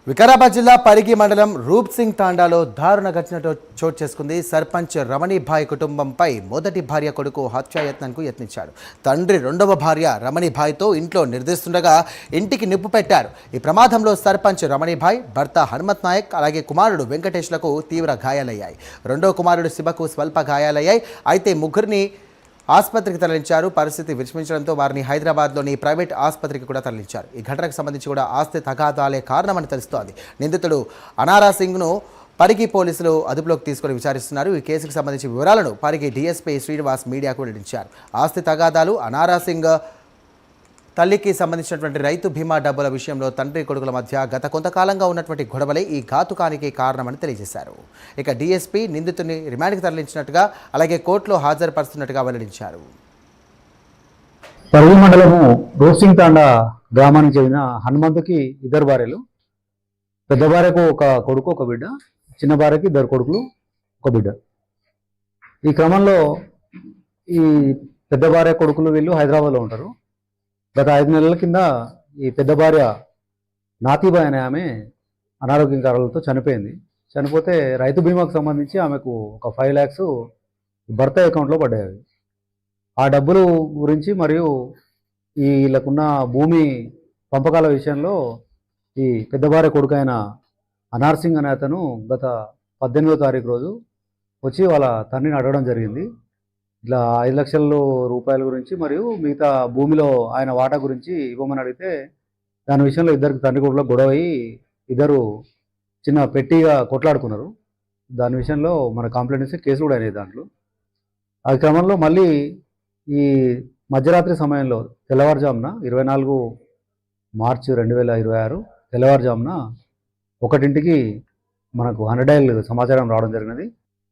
వికారాబాద్ జిల్లా పరిగి మండలం రూప్ సింగ్ తాండాలో దారుణ ఘటన చోటు చేసుకుంది. సర్పంచ్ రమణిభాయ్ కుటుంబంపై మొదటి భార్య కొడుకు హత్యాయత్నంకు యత్నించాడు. తండ్రి రెండవ భార్య రమణిభాయ్తో ఇంట్లో నిర్దిస్తుండగా ఇంటికి నిప్పు పెట్టారు. ఈ ప్రమాదంలో సర్పంచ్ రమణిభాయ్, భర్త హనుమత్ నాయక్ అలాగే కుమారుడు వెంకటేష్లకు తీవ్ర గాయాలయ్యాయి. రెండో కుమారుడు శివకు స్వల్ప గాయాలయ్యాయి. అయితే ముగ్గురిని ఆసుపత్రికి తరలించారు. పరిస్థితి విషమించడంతో వారిని హైదరాబాద్లోని ప్రైవేట్ ఆసుపత్రికి కూడా తరలించారు. ఈ ఘటనకు సంబంధించి కూడా ఆస్తి తగాదాలే కారణమని తెలుస్తోంది. నిందితుడు అనారా సింగ్ను పరిగి పోలీసులు అదుపులోకి తీసుకుని విచారిస్తున్నారు. ఈ కేసుకు సంబంధించి వివరాలను పరిగి డీఎస్పీ శ్రీనివాస్ మీడియాకు వెల్లడించారు. ఆస్తి తగాదాలు, అనారా సింగ్ తల్లికి సంబంధించినటువంటి రైతు బీమా డబ్బుల విషయంలో తండ్రి కొడుకుల మధ్య గత కొంతకాలంగా ఉన్నటువంటి గొడవలే ఈ ఘాతుకానికి కారణమని తెలియజేశారు. ఇక డీఎస్పీ నిందితుడిని రిమాండ్కి తరలించినట్టుగా అలాగే కోర్టులో హాజరుపరుస్తున్నట్టుగా వెల్లడించారు. పరిగి మండలము రూప్సింగ్ తాండా గ్రామానికి చెందిన హనుమంతుకి ఇద్దరు భార్యలు. పెద్ద భార్యకు ఒక కొడుకు ఒక బిడ్డ, చిన్న భార్యకి ఇద్దరు కొడుకులు ఒక బిడ్డ. ఈ క్రమంలో ఈ పెద్ద భార్య కొడుకులు వీళ్ళు హైదరాబాద్లో ఉంటారు. గత 5 నెలల కింద ఈ పెద్ద భార్య నాతీబాయ్ అనే ఆమె అనారోగ్య కారణాలతో చనిపోయింది. చనిపోతే రైతు బీమాకు సంబంధించి ఆమెకు ఒక 5 lakhs భర్త అకౌంట్లో పడ్డాయి. ఆ డబ్బులు గురించి మరియు వీళ్ళకున్న భూమి పంపకాల విషయంలో ఈ పెద్ద భార్య కొడుకైన అనార్ సింగ్ అనే అతను గత 18వ తారీఖు రోజు వచ్చి వాళ్ళ తండ్రిని అడగడం జరిగింది. ఇట్లా 5 లక్షల రూపాయల గురించి మరియు మిగతా భూమిలో ఆయన వాటా గురించి ఇవ్వమని అడిగితే దాని విషయంలో ఇద్దరికి తండ్రి కొడుకులకు గొడవ అయ్యి ఇద్దరు చిన్న పెట్టిగా కొట్లాడుకున్నారు. దాని విషయంలో మన కంప్లైంట్ ఇస్తే కేసు కూడా అయినాయి దాంట్లో. ఆ క్రమంలో మళ్ళీ ఈ మధ్యరాత్రి సమయంలో తెల్లవారుజామున 24 మార్చి 2026 తెల్లవారుజామున 1ంటికి మనకు 100 డయల్ సమాచారం రావడం జరిగినది.